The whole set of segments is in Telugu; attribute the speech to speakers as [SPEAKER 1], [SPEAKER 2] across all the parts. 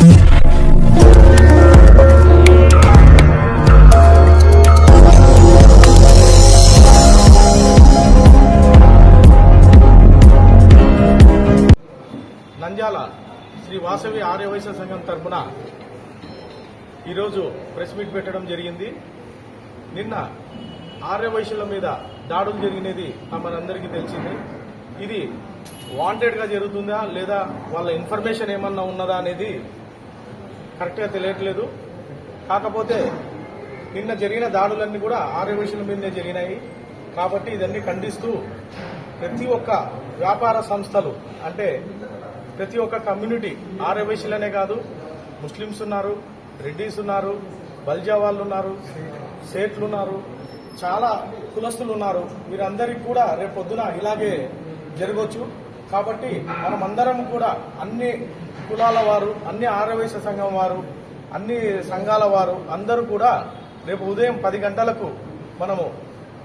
[SPEAKER 1] నంద్యాల శ్రీ వాసవి ఆర్యవైశ్య సంఘం తరఫున ఈరోజు ప్రెస్ మీట్ పెట్టడం జరిగింది. నిన్న ఆర్యవైశ్యుల మీద దాడులు జరిగినది మనందరికీ తెలిసింది. ఇది వాంటెడ్గా జరుగుతుందా లేదా వాళ్ళ ఇన్ఫర్మేషన్ ఏమన్నా ఉన్నదా అనేది కరెక్ట్గా తెలియట్లేదు. కాకపోతే నిన్న జరిగిన దాడులన్నీ కూడా ఆర్యవైశ్యుల మీదనే జరిగినాయి. కాబట్టి ఇదన్నీ ఖండిస్తూ ప్రతి ఒక్క వ్యాపార సంస్థలు అంటే ప్రతి ఒక్క కమ్యూనిటీ ఆర్యవైశ్యులనే కాదు, ముస్లిమ్స్ ఉన్నారు, రెడ్డీస్ ఉన్నారు, బల్జా వాళ్ళు ఉన్నారు, సేట్లు ఉన్నారు, చాలా కులస్తులు ఉన్నారు. వీరందరికీ కూడా రేపు పొద్దున ఇలాగే జరగవచ్చు. కాబట్టి మనమందరం కూడా అన్ని కులాల వారు, అన్ని ఆర్యవైశ్య సంఘం వారు, అన్ని సంఘాల వారు అందరూ కూడా రేపు ఉదయం 10 గంటలకు మనము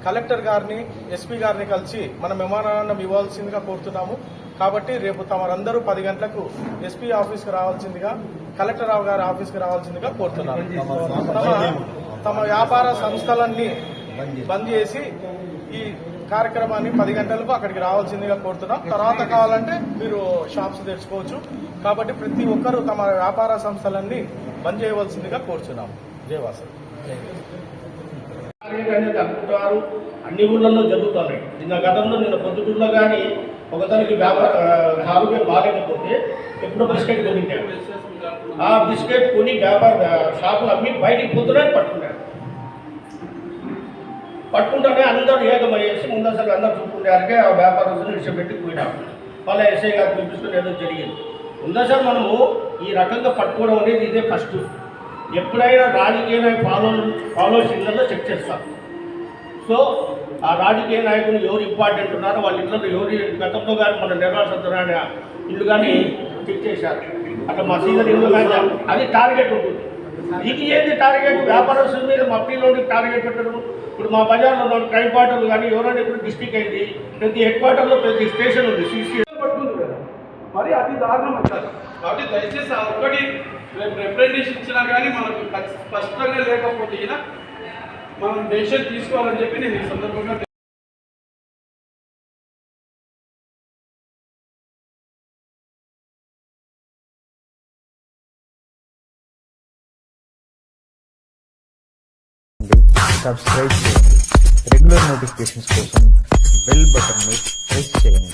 [SPEAKER 1] కలెక్టర్ గారిని, ఎస్పీ గారిని కలిసి మన మెమోరాండం ఇవ్వాల్సిందిగా కోరుతున్నాము. కాబట్టి రేపు తమరందరూ 10 గంటలకు ఎస్పీ ఆఫీస్కి రావాల్సిందిగా, కలెక్టర్ గారి ఆఫీస్కి రావాల్సిందిగా కోరుతున్నారు. తమ వ్యాపార సంస్థలన్నీ బంద్ చేసి ఈ కార్యక్రమాన్ని 10 గంటలకు అక్కడికి రావాల్సిందిగా కోరుతున్నాం. తర్వాత కావాలంటే మీరు షాప్స్ తెచ్చుకోవచ్చు. కాబట్టి ప్రతి ఒక్కరూ తమ వ్యాపార సంస్థలన్నీ బంద్ చేయవలసిందిగా కోరుతున్నాం. జయవాసవి.
[SPEAKER 2] అనుకుంటారు అన్ని ఊళ్ళల్లో జరుగుతున్నాయి. నిన్న పొద్దుటూరులో కానీ ఒకతనికి ఆరోగ్యం బాగాలేకపోతే ఎప్పుడో బిస్కెట్ కొనింటాడు. ఆ బిస్కెట్ కొని షాపులు అమ్మి బయటికి పోతున్నాయి పట్టుకుంటానే అందరూ ఏకమయ్యేసి ముందు అసలు అందరూ చూసుకుంటారుకే ఆ వ్యాపారస్తులు విడిచిపెట్టి పోయినాం. మళ్ళీ ఎస్ఐ గారు పిలిపిస్తున్న ఏదో జరిగింది. ముందు అసలు మనము ఈ రకంగా పట్టుకోవడం అనేది ఇదే ఫస్ట్. ఎప్పుడైనా రాజకీయ ఫాలోషింగ్లలో చెక్ చేస్తాం. సో ఆ రాజకీయ నాయకులు ఎవరు ఇంపార్టెంట్ ఉన్నారో వాళ్ళ ఇంట్లో ఎవరు గతంలో కానీ మన నిర్మలా సత్యనారాయణ ఇల్లు కానీ చెక్ చేశారు. అట్లా మసీదుల ఇల్లు కానీ అది టార్గెట్ ఉంటుంది. ఇది ఏంటి టార్గెట్? వ్యాపారస్తుల మీద మా పిల్లలకి టార్గెట్ పెట్టడం. ఇప్పుడు మా బజార్లో ఉన్న క్రైమ్ క్వార్టర్లు కానీ ఎవరైనా ఇప్పుడు డిస్ట్రిక్ట్ అయింది, ప్రతి హెడ్ క్వార్టర్లో ప్రతి స్టేషన్ ఉంది, సీసీ పట్టుకుంది కదా. మరి అది దారుణం అంటారు. కాబట్టి దయచేసి ఒక్కటి రిప్రజెంటేషన్ ఇచ్చినా కానీ మనకు స్పష్టంగా లేకపోతే మనం డెసిషన్ తీసుకోవాలని చెప్పి నేను ఈ సందర్భంగా
[SPEAKER 3] సబ్స్క్రైబ్ చేయండి. రెగ్యులర్ నోటిఫికేషన్స్ కోసం బెల్ బటన్ని ప్రెస్ చేయండి.